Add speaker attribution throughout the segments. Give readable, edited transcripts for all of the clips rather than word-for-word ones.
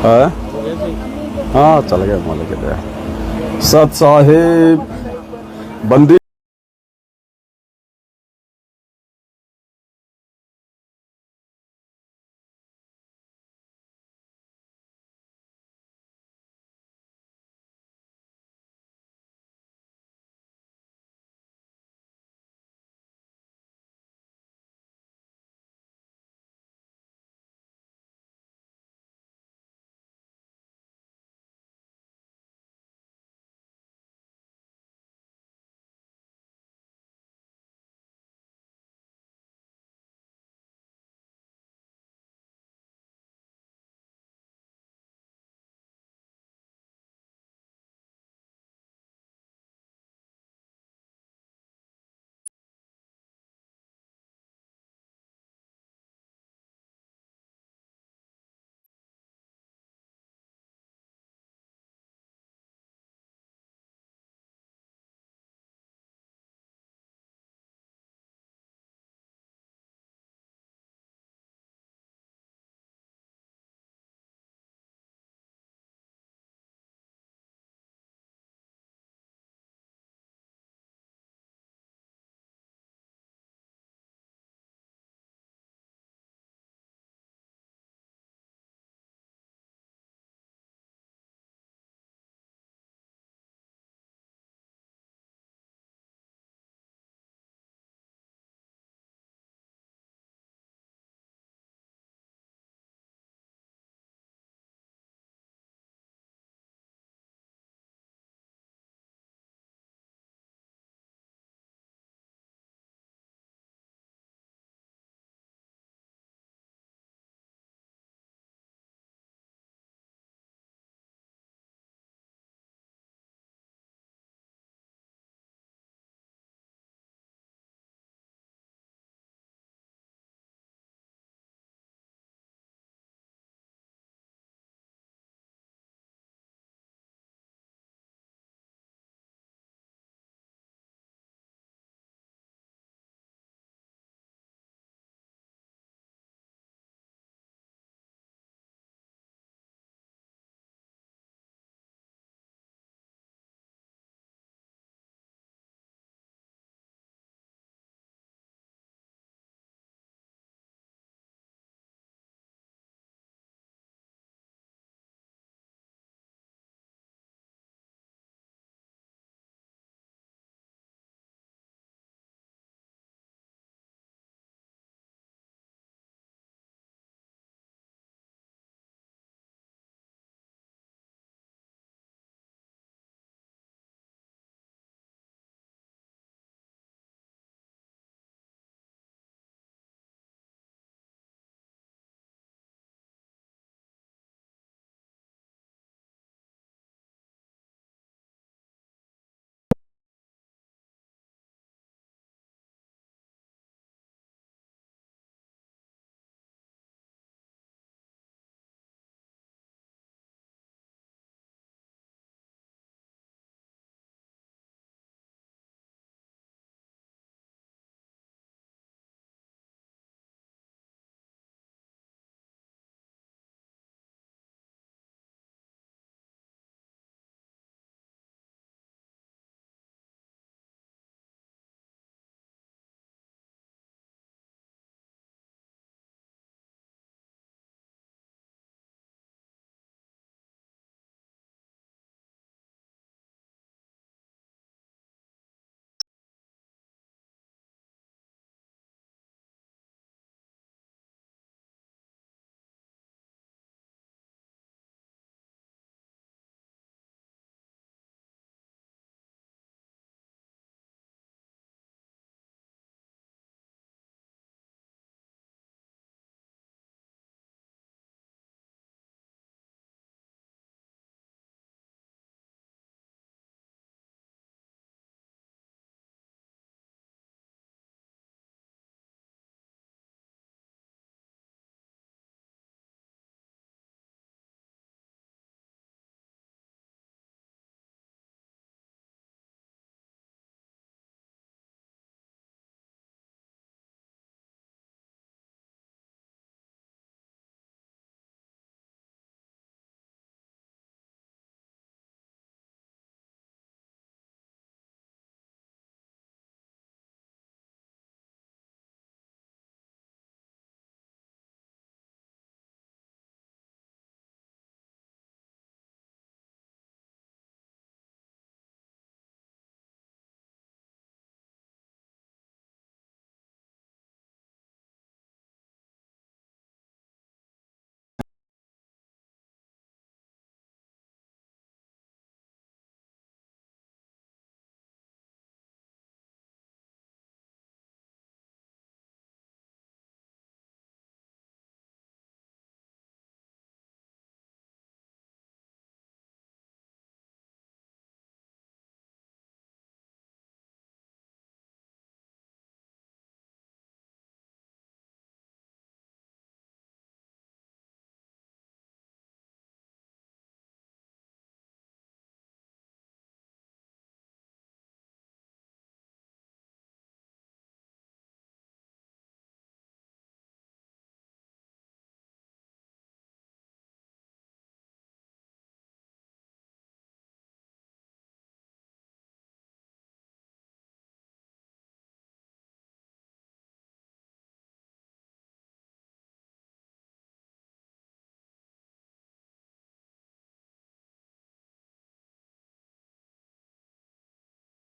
Speaker 1: हाँ हाँ, चल गया मौले के लिए। सत साहिब बंदी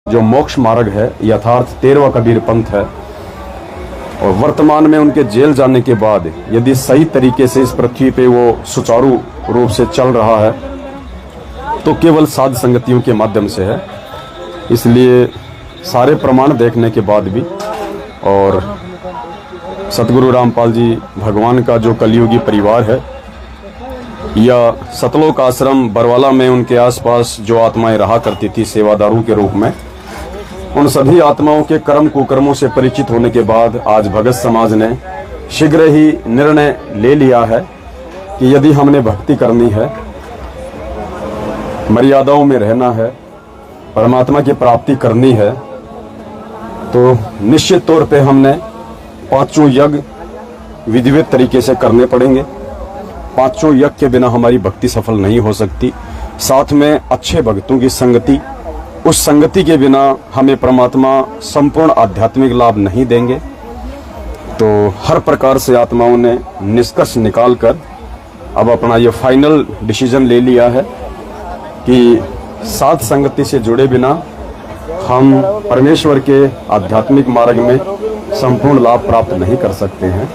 Speaker 1: जो मोक्ष मार्ग है, यथार्थ 13वां कबीर पंथ है, और वर्तमान में उनके जेल जाने के बाद यदि सही तरीके से इस पृथ्वी पे वो सुचारू रूप से चल रहा है तो केवल साध संगतियों के माध्यम से है। इसलिए सारे प्रमाण देखने के बाद भी, और सतगुरु रामपाल जी भगवान का जो कलयुगी परिवार है, या सतलोक आश्रम बरवाला में उनके आसपास जो आत्माएं रहा करती थी सेवादारों के रूप में, उन सभी आत्माओं के कर्म कुकर्मों से परिचित होने के बाद आज भगत समाज ने शीघ्र ही निर्णय ले लिया है कि यदि हमने भक्ति करनी है, मर्यादाओं में रहना है, परमात्मा की प्राप्ति करनी है, तो निश्चित तौर पे हमने पांचों यज्ञ विधिवत तरीके से करने पड़ेंगे। पांचों यज्ञ के बिना हमारी भक्ति सफल नहीं हो सकती। साथ में अच्छे भक्तों की संगति, उस संगति के बिना हमें परमात्मा संपूर्ण आध्यात्मिक लाभ नहीं देंगे। तो हर प्रकार से आत्माओं ने निष्कर्ष निकालकर अब अपना ये फाइनल डिसीजन ले लिया है कि साध संगति से जुड़े बिना हम परमेश्वर के आध्यात्मिक मार्ग में संपूर्ण लाभ प्राप्त नहीं कर सकते हैं।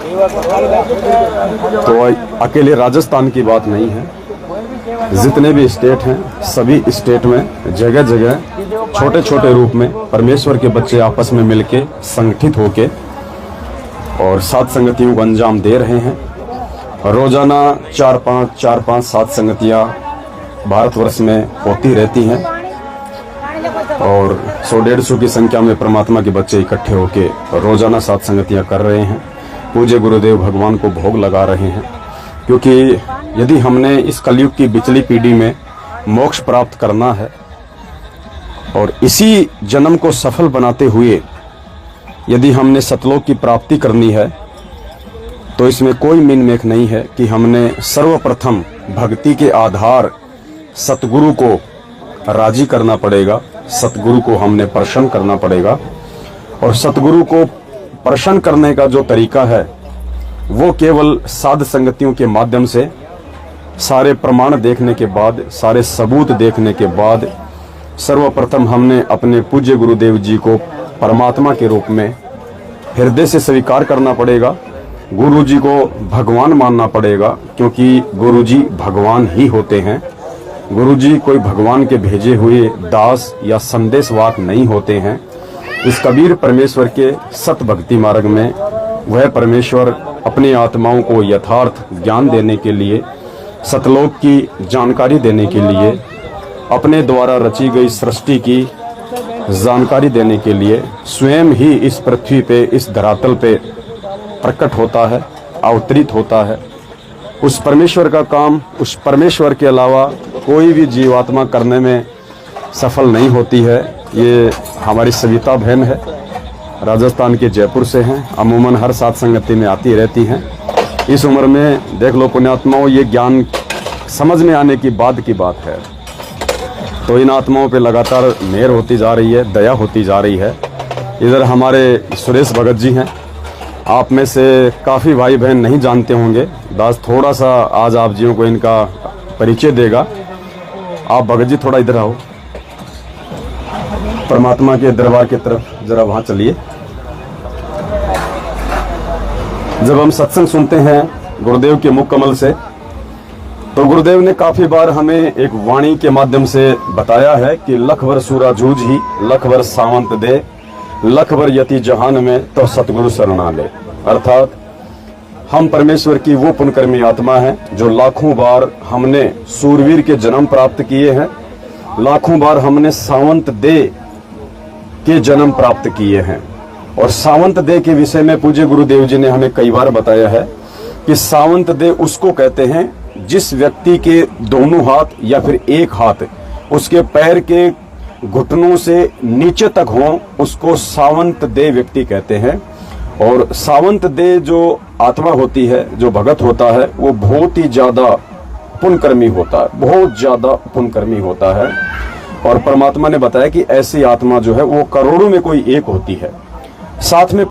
Speaker 1: तो अकेले राजस्थान की बात नहीं है, जितने भी स्टेट हैं सभी स्टेट में जगह जगह छोटे छोटे रूप में परमेश्वर के बच्चे आपस में मिलके संगठित होके और साध संगतियों को अंजाम दे रहे हैं। रोजाना 4-5 साध संगतियां भारतवर्ष में होती रहती हैं और 100-150 की संख्या में परमात्मा के बच्चे इकट्ठे होके रोजाना साध संगतियां कर रहे हैं, पूज्य गुरुदेव भगवान को भोग लगा रहे हैं। क्योंकि यदि हमने इस कलयुग की बिचली पीढ़ी में मोक्ष प्राप्त करना है और इसी जन्म को सफल बनाते हुए यदि हमने सतलोक की प्राप्ति करनी है, तो इसमें कोई मिन मेख नहीं है कि हमने सर्वप्रथम भक्ति के आधार सतगुरु को राजी करना पड़ेगा, सतगुरु को हमने प्रसन्न करना पड़ेगा। और सतगुरु को प्रसन्न करने का जो तरीका है वो केवल साध संगतियों के माध्यम से, सारे प्रमाण देखने के बाद, सारे सबूत देखने के बाद सर्वप्रथम हमने अपने पूज्य गुरुदेव जी को परमात्मा के रूप में हृदय से स्वीकार करना पड़ेगा। गुरु जी को भगवान मानना पड़ेगा, क्योंकि गुरु जी भगवान ही होते हैं। गुरु जी कोई भगवान के भेजे हुए दास या संदेशवाहक नहीं होते हैं। इस कबीर परमेश्वर के सत भक्ति मार्ग में वह परमेश्वर अपनी आत्माओं को यथार्थ ज्ञान देने के लिए, सतलोक की जानकारी देने के लिए, अपने द्वारा रची गई सृष्टि की जानकारी देने के लिए स्वयं ही इस पृथ्वी पे, इस धरातल पे प्रकट होता है, अवतरित होता है। उस परमेश्वर का काम, उस परमेश्वर के अलावा कोई भी जीवात्मा करने में सफल नहीं होती है। ये हमारी सविता बहन है, राजस्थान के जयपुर से हैं, अमूमन हर साथ संगति में आती रहती हैं। इस उम्र में देख लो पुण्यात्माओं, ये ज्ञान समझ में आने की बाद की बात है। तो इन आत्माओं पे लगातार मेहर होती जा रही है, दया होती जा रही है। इधर हमारे सुरेश भगत जी हैं, आप में से काफ़ी भाई बहन नहीं जानते होंगे। दास थोड़ा सा आज आप जियों को इनका परिचय देगा। आप भगत जी थोड़ा इधर आओ, परमात्मा के दरबार की तरफ जरा वहां चलिए। जब हम सत्संग सुनते हैं गुरुदेव के मुख कमल से, तो गुरुदेव ने काफी बार हमें एक वाणी के माध्यम से बताया है कि लख वर सूरा जूझ ही, लख वर सावंत दे, लख वर यति जहान में तो सतगुरु शरणा ले। अर्थात हम परमेश्वर की वो पुण्यकर्मी आत्मा है जो लाखों बार हमने सूरवीर के जन्म प्राप्त किए हैं, लाखों बार हमने सावंत दे के जन्म प्राप्त किए हैं। और सावंत दे के विषय में पूज्य गुरुदेव जी ने हमें कई बार बताया है कि सावंत दे उसको कहते हैं जिस व्यक्ति के दोनों हाथ या फिर एक हाथ उसके पैर के घुटनों से नीचे तक हो, उसको सावंत दे व्यक्ति कहते हैं। और सावंत दे जो आत्मा होती है, जो भगत होता है, वो बहुत ही ज्यादा पुण्यकर्मी होता है, बहुत ज्यादा पुण्यकर्मी होता है। और परमात्मा ने बताया कि ऐसी आत्मा जो है वो करोड़ों में कोई एक होती है। साथ में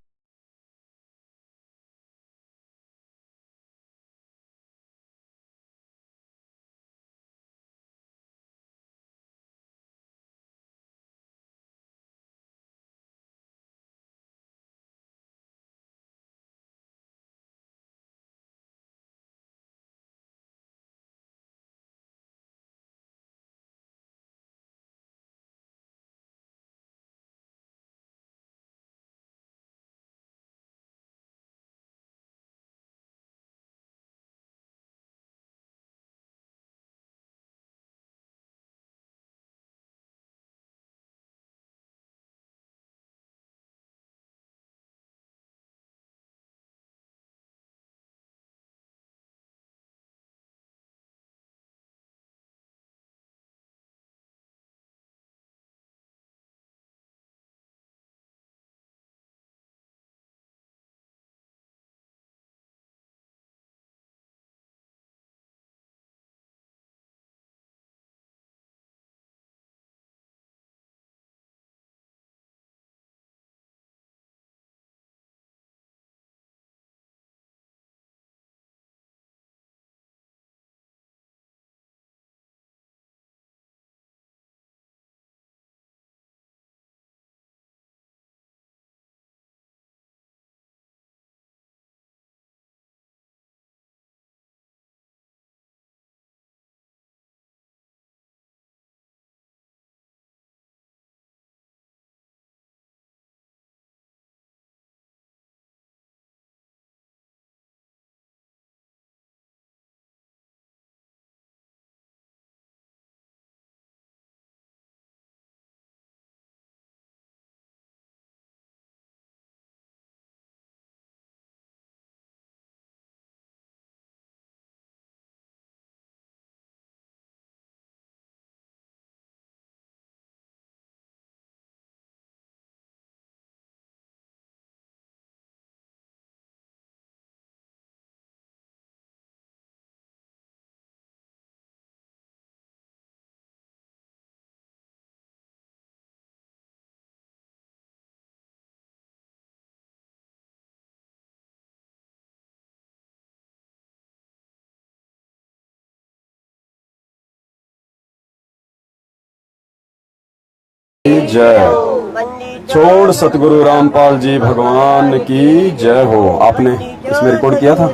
Speaker 1: की जय। छोड़ सतगुरु रामपाल जी भगवान की जय हो। आपने इसमें रिकॉर्ड किया था,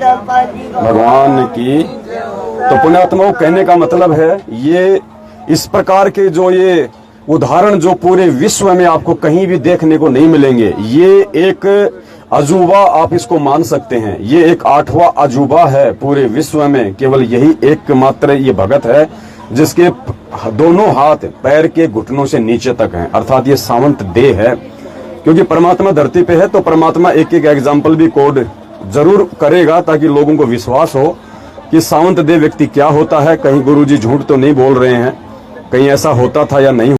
Speaker 1: भगवान की। तो पुण्यात्माओं, कहने का मतलब है ये इस प्रकार के जो ये उदाहरण जो पूरे विश्व में आपको कहीं भी देखने को नहीं मिलेंगे। ये एक अजूबा आप इसको मान सकते हैं। ये एक 8वां अजूबा है पूरे विश्व में। केवल यही एकमात्र ये भगत है जिसके दोनों हाथ पैर के घुटनों से नीचे तक हैं, अर्थात ये सावंत देह है। क्योंकि परमात्मा धरती पे है तो परमात्मा एक एक एग्जाम्पल भी कोड जरूर करेगा ताकि लोगों को विश्वास हो कि सावंत देह व्यक्ति क्या होता है। कहीं गुरुजी झूठ तो नहीं बोल रहे हैं, कहीं ऐसा होता था या नहीं।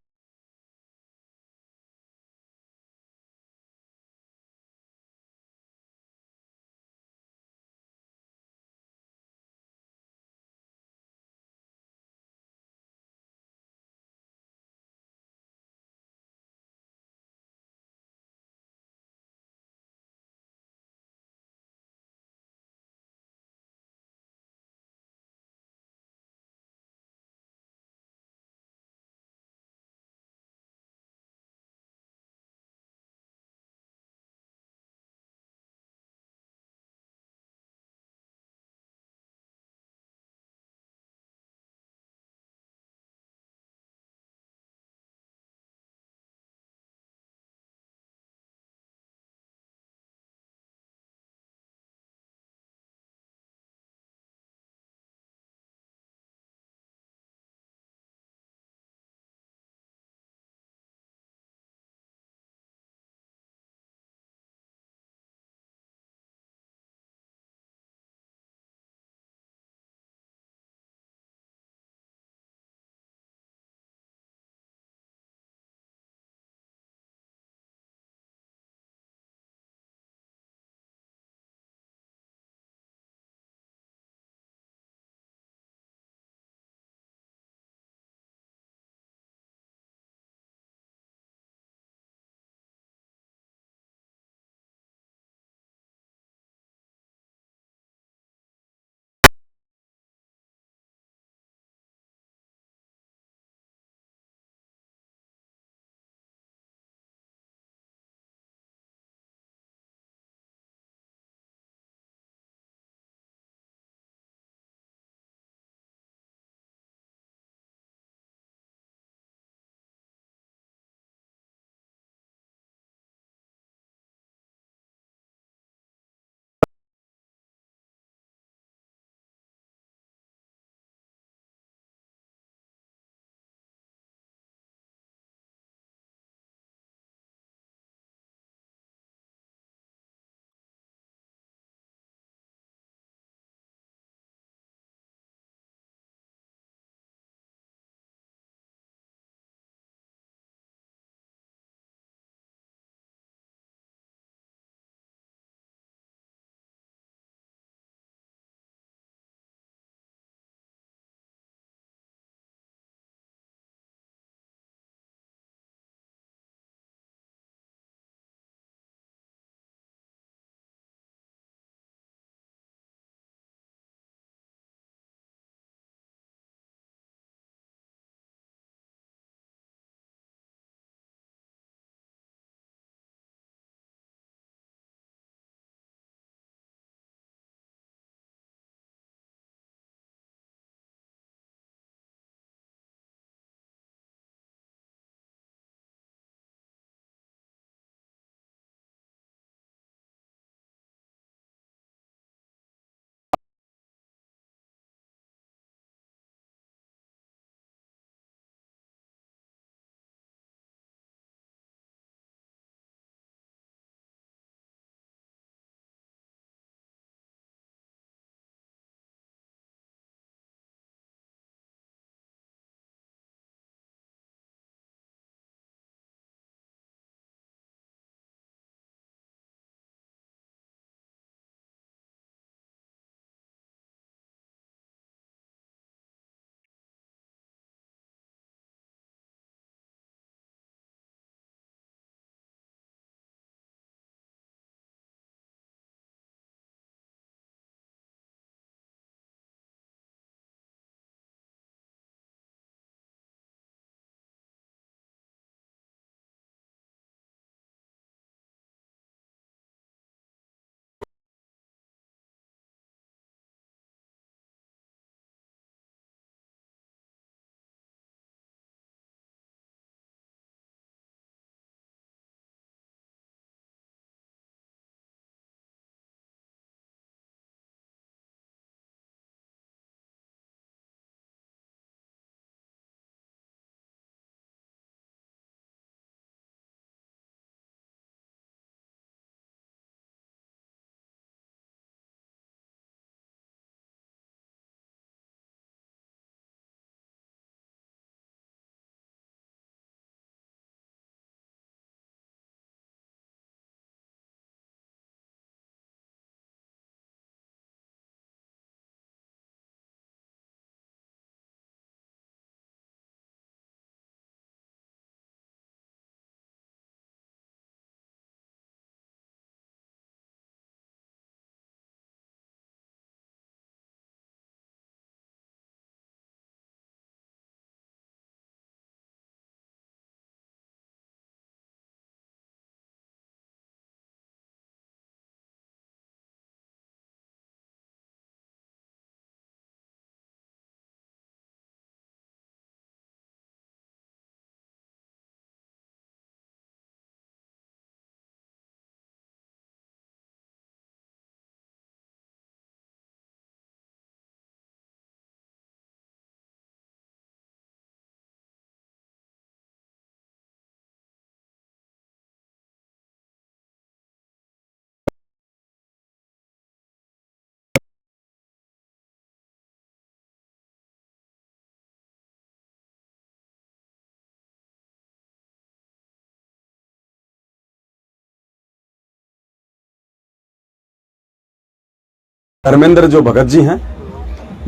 Speaker 1: धर्मेंद्र जो भगत जी हैं,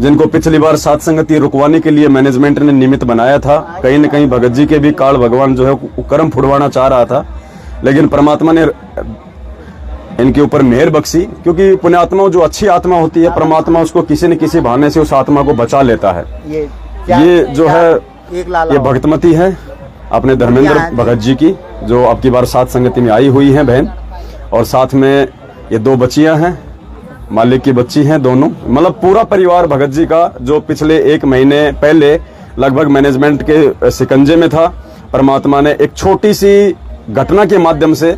Speaker 1: जिनको पिछली बार साध संगति रुकवाने के लिए मैनेजमेंट ने निमित्त बनाया था, कहीं न कहीं भगत जी के भी काल भगवान जो है कर्म फुड़वाना चाह रहा था, लेकिन परमात्मा ने इनके ऊपर मेहर बख्शी, क्योंकि पुण्यात्माओं जो अच्छी आत्मा होती है, परमात्मा उसको किसी न किसी बहाने से उस आत्मा को बचा लेता है। ये जो है ये भक्तमती है अपने धर्मेंद्र भगत जी की, जो अब की बार साध संगति में आई हुई है बहन, और साथ में ये 2 बच्चियां हैं, मालिक की बच्ची हैं दोनों, मतलब पूरा परिवार भगत जी का, जो पिछले 1 महीने पहले लगभग मैनेजमेंट के शिकंजे में था। परमात्मा ने एक छोटी सी घटना के माध्यम से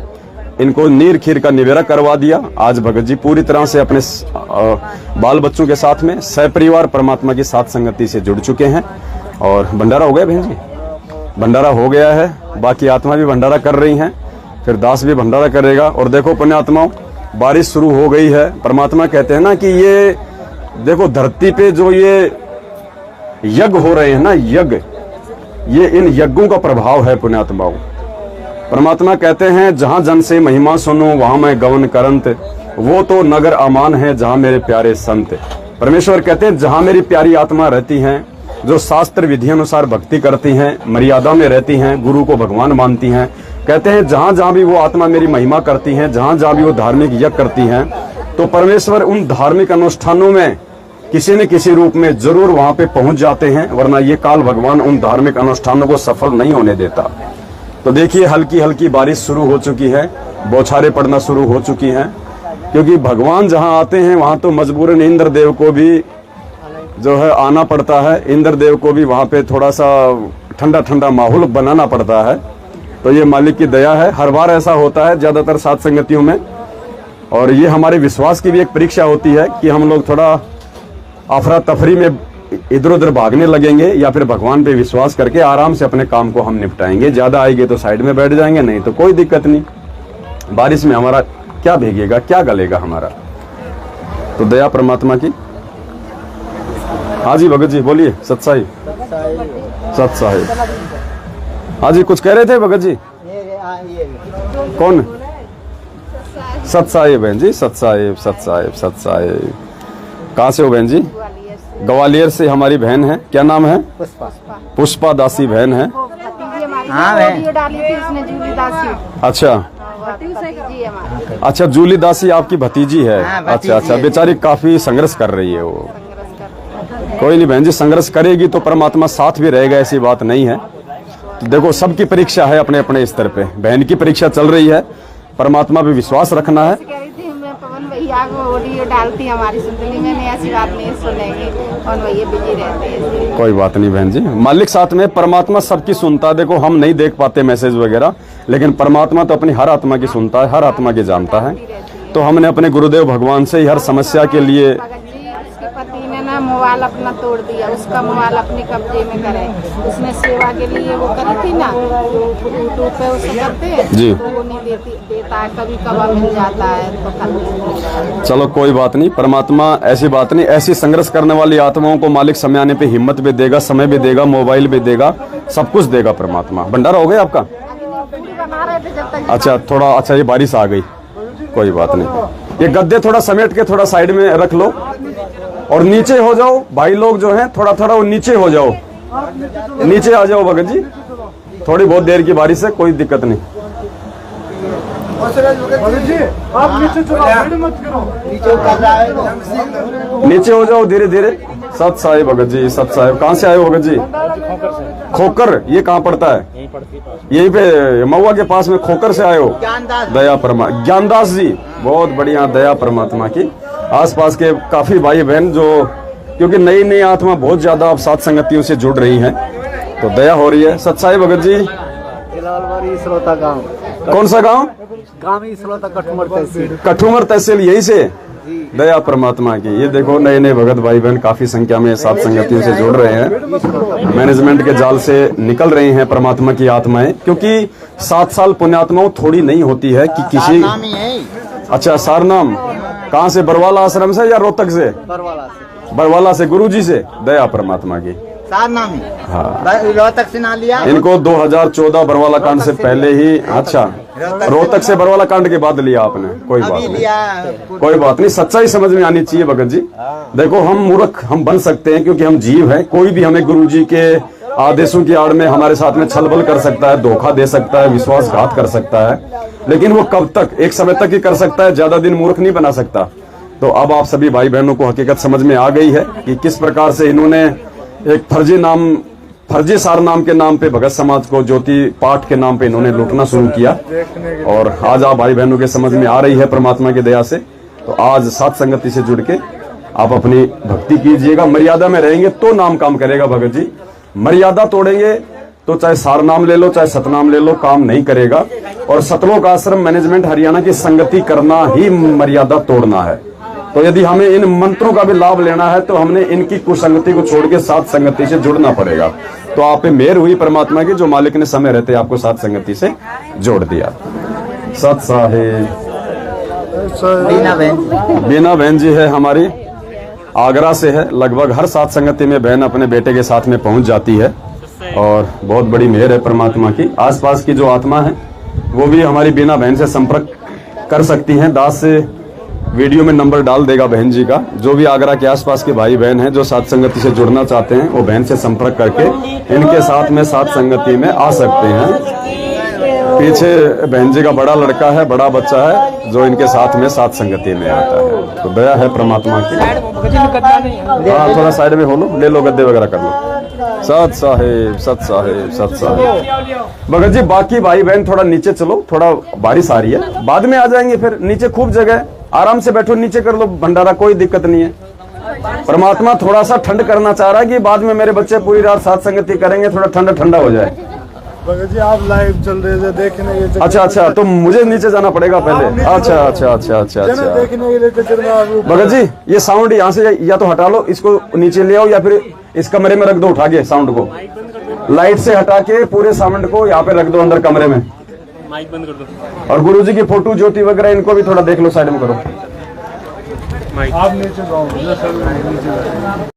Speaker 1: इनको नीर खीर का निवेरा करवा दिया। आज भगत जी पूरी तरह से अपने बाल बच्चों के साथ में सहपरिवार परमात्मा की साथ संगति से जुड़ चुके हैं। और भंडारा हो गया बहन जी, भंडारा हो गया है, बाकी आत्मा भी भंडारा कर रही हैं, फिर दास भी भंडारा करेगा। और देखो पुण्यात्माओं, बारिश शुरू हो गई है। परमात्मा कहते हैं ना कि ये देखो धरती पे जो ये यज्ञ हो रहे हैं ना, यज्ञ, ये इन यज्ञों का प्रभाव है पुण्यात्माओं। परमात्मा कहते हैं जहां जन से महिमा सुनो वहां मैं गवन करंत, वो तो नगर अमान है जहां मेरे प्यारे संत। परमेश्वर कहते हैं जहां मेरी प्यारी आत्मा रहती हैं, जो शास्त्र विधि अनुसार भक्ति करती हैं, मर्यादा में रहती हैं, गुरु को भगवान मानती हैं, कहते हैं जहां जहां भी वो आत्मा मेरी महिमा करती हैं, जहां जहां भी वो धार्मिक यज्ञ करती हैं, तो परमेश्वर उन धार्मिक अनुष्ठानों में किसी न किसी रूप में जरूर वहां पे पहुंच जाते हैं, वरना ये काल भगवान उन धार्मिक अनुष्ठानों को सफल नहीं होने देता। तो देखिए हल्की हल्की बारिश शुरू हो चुकी है, बौछारें पड़ना शुरू हो चुकी हैं, क्योंकि भगवान जहां आते हैं वहां तो मजबूरन इंद्र देव को भी जो है आना पड़ता है, इंद्र देव को भी वहां पे थोड़ा सा ठंडा ठंडा माहौल बनाना पड़ता है। तो ये मालिक की दया है, हर बार ऐसा होता है ज्यादातर साध संगतियों में। और ये हमारे विश्वास की भी एक परीक्षा होती है कि हम लोग थोड़ा अफरा तफरी में इधर उधर भागने लगेंगे या फिर भगवान पे विश्वास करके आराम से अपने काम को हम निपटाएंगे। ज्यादा आएंगे तो साइड में बैठ जाएंगे, नहीं तो कोई दिक्कत नहीं। बारिश में हमारा क्या भीगेगा, क्या गलेगा हमारा। तो दया परमात्मा की। हाँ जी भगत जी बोलिए। सत्साई सत्साई। हाँ जी कुछ कह रहे थे भगत जी। कौन? सत्साई बहन जी, सत्साई सत्साई सत्साई। कहाँ से हो बहन जी? ग्वालियर से हमारी बहन है। क्या नाम है? पुष्पा दासी बहन है। अच्छा अच्छा, जूली दासी आपकी भतीजी है। अच्छा अच्छा, बेचारी काफी संघर्ष कर रही है वो। कोई नहीं बहन जी, संघर्ष करेगी तो परमात्मा साथ भी रहेगा, ऐसी बात नहीं है। तो देखो सबकी परीक्षा है अपने अपने स्तर पे, बहन की परीक्षा चल रही है, परमात्मा पे विश्वास रखना है।
Speaker 2: पवन भैया को ऑडियो डालती हमारी सुनती, मैंने ऐसी बात नहीं सुनेगी, पवन भैया बिजी रहते हैं।
Speaker 1: कोई बात नहीं बहन जी, मालिक साथ में, परमात्मा सबकी सुनता है। देखो हम नहीं देख पाते मैसेज वगैरह, लेकिन परमात्मा तो अपनी हर आत्मा की सुनता है, हर आत्मा की जानता है। तो हमने अपने गुरुदेव भगवान से ही हर समस्या के लिए।
Speaker 2: पति ने ना मोबाइल अपना तोड़ दिया, उसका मोबाइल अपने कब्जे में करे, उसने सेवा के लिए वो करी थी ना, यूट्यूब पे उसे करते हैं जी, तो वो नहीं देता है, कभी कभार मिल जाता है तो।
Speaker 1: चलो कोई बात नहीं, परमात्मा ऐसी बात नहीं, ऐसी संघर्ष करने वाली आत्माओं को मालिक समय आने पे हिम्मत भी देगा, समय भी देगा, मोबाइल भी देगा, सब कुछ देगा परमात्मा। भंडारा हो गया आपका? अच्छा थोड़ा, अच्छा ये बारिश आ गई, कोई बात नहीं। ये गद्दे थोड़ा समेट के थोड़ा साइड में रख लो और नीचे हो जाओ भाई लोग जो हैं, थोड़ा थोड़ा वो नीचे हो जाओ, नीचे आ जाओ भगत जी। थोड़ी बहुत देर की बारिश है, कोई दिक्कत नहीं। नीचे हो जाओ धीरे धीरे। सत साहिब भगत जी, सत साहिब। कहाँ से आए हो भगत जी? खोकर, ये कहाँ पड़ता है? यहीं पे महुआ के पास में खोकर से आए हो? दया परमा ज्ञानदास जी, बहुत बढ़िया, दया परमात्मा की। आसपास के काफी भाई बहन जो, क्योंकि नई नई आत्मा बहुत ज्यादा अब साथ संगतियों से जुड़ रही हैं, तो दया हो रही है। सत्साई भगत जी।
Speaker 3: श्रोता गांव।
Speaker 1: कौन सा गांव? कठुमर तहसील, यही से। दया परमात्मा की। ये देखो नए नए भगत भाई बहन काफी संख्या में साथ संगतियों से जुड़ रहे हैं, मैनेजमेंट के जाल से निकल रहे हैं परमात्मा की आत्माएं, क्योंकि 7 साल पुण्यात्माओं थोड़ी नहीं होती है कि किसी। अच्छा सारनाम कहाँ से? बरवाला आश्रम से या रोहतक से? बरवाला से गुरुजी से। दया परमात्मा की।
Speaker 3: सारनामी।
Speaker 1: हाँ।
Speaker 3: रोहतक से ना लिया।
Speaker 1: इनको 2014 बरवाला कांड से पहले ही, अच्छा रोहतक से बरवाला कांड के बाद लिया आपने, कोई बात नहीं, कोई बात नहीं, सच्चाई समझ में आनी चाहिए भगत जी। देखो हम मूर्ख हम बन सकते हैं क्योंकि हम जीव हैं, कोई भी हमें गुरु जी के आदेशों की आड़ में हमारे साथ में छलबल कर सकता है, धोखा दे सकता है, विश्वासघात कर सकता है, लेकिन वो कब तक, एक समय तक ही कर सकता है, ज्यादा दिन मूर्ख नहीं बना सकता। तो अब आप सभी भाई बहनों को हकीकत समझ में आ गई है कि किस प्रकार से इन्होंने एक फर्जी सार नाम के नाम पे भगत समाज को ज्योति पाठ के नाम पे इन्होंने लूटना शुरू किया। और आज आप भाई बहनों के समझ में आ रही है परमात्मा की दया से। तो आज साथ संगति से जुड़ के आप अपनी भक्ति कीजिएगा, मर्यादा में रहेंगे तो नाम काम करेगा भगत जी। मर्यादा तोड़ेंगे तो चाहे सार नाम ले लो चाहे सतनाम ले लो, काम नहीं करेगा। और सतलोक आश्रम मैनेजमेंट हरियाणा की संगति करना ही मर्यादा तोड़ना है। तो यदि हमें इन मंत्रों का भी लाभ लेना है तो हमने इनकी कुसंगति को छोड़ के साथ संगति से जुड़ना पड़ेगा। तो आप पे मेहर हुई परमात्मा की, जो मालिक ने समय रहते आपको साथ संगति से जोड़ दिया। सत साहेब। बीना बहन जी है हमारी, आगरा से है। लगभग हर साथ संगति में बहन अपने बेटे के साथ में पहुंच जाती है और बहुत बड़ी मेहर है परमात्मा की। आसपास की जो आत्मा है वो भी हमारी बीना बहन से संपर्क कर सकती हैं। दास से वीडियो में नंबर डाल देगा बहन जी का। जो भी आगरा के आसपास के भाई बहन हैं जो साथ संगति से जुड़ना चाहते हैं वो बहन से संपर्क करके इनके साथ में साथ संगति में आ सकते हैं। पीछे बहन जी का बड़ा लड़का है, बड़ा बच्चा है जो इनके साथ में साथ संगति में आता है। तो दया है परमात्मा की। हाँ थोड़ा साइड में हो लो, ले लो गद्दे वगैरह कर लो। सत साहेब सत साहेब सत साहेब। भगत जी बाकी भाई बहन थोड़ा नीचे चलो, थोड़ा बारिश आ रही है, बाद में आ जाएंगे फिर। नीचे खूब जगह, आराम से बैठो, नीचे कर लो भंडारा, कोई दिक्कत नहीं है। परमात्मा थोड़ा सा ठंड करना चाह रहा है कि बाद में मेरे बच्चे पूरी रात साथ संगति करेंगे, थोड़ा ठंडा ठंडा हो जाए।
Speaker 4: भगत जी आप लाइव चल रहे थे देखने ये।
Speaker 1: अच्छा अच्छा, तो मुझे नीचे जाना पड़ेगा पहले। अच्छा अच्छा अच्छा अच्छा अच्छा
Speaker 4: देखने के लिए।
Speaker 1: भगत जी ये साउंड यहाँ से या तो हटा लो, इसको नीचे ले आओ या फिर इस कमरे में रख दो उठा के साउंड को। लाइट से हटा के पूरे साउंड को यहाँ पे रख दो अंदर कमरे में। माइक बंद कर दो। और गुरुजी की फोटो ज्योति वगैरह इनको भी थोड़ा देख लो, साइड में करो।
Speaker 4: आप नीचे जाओ।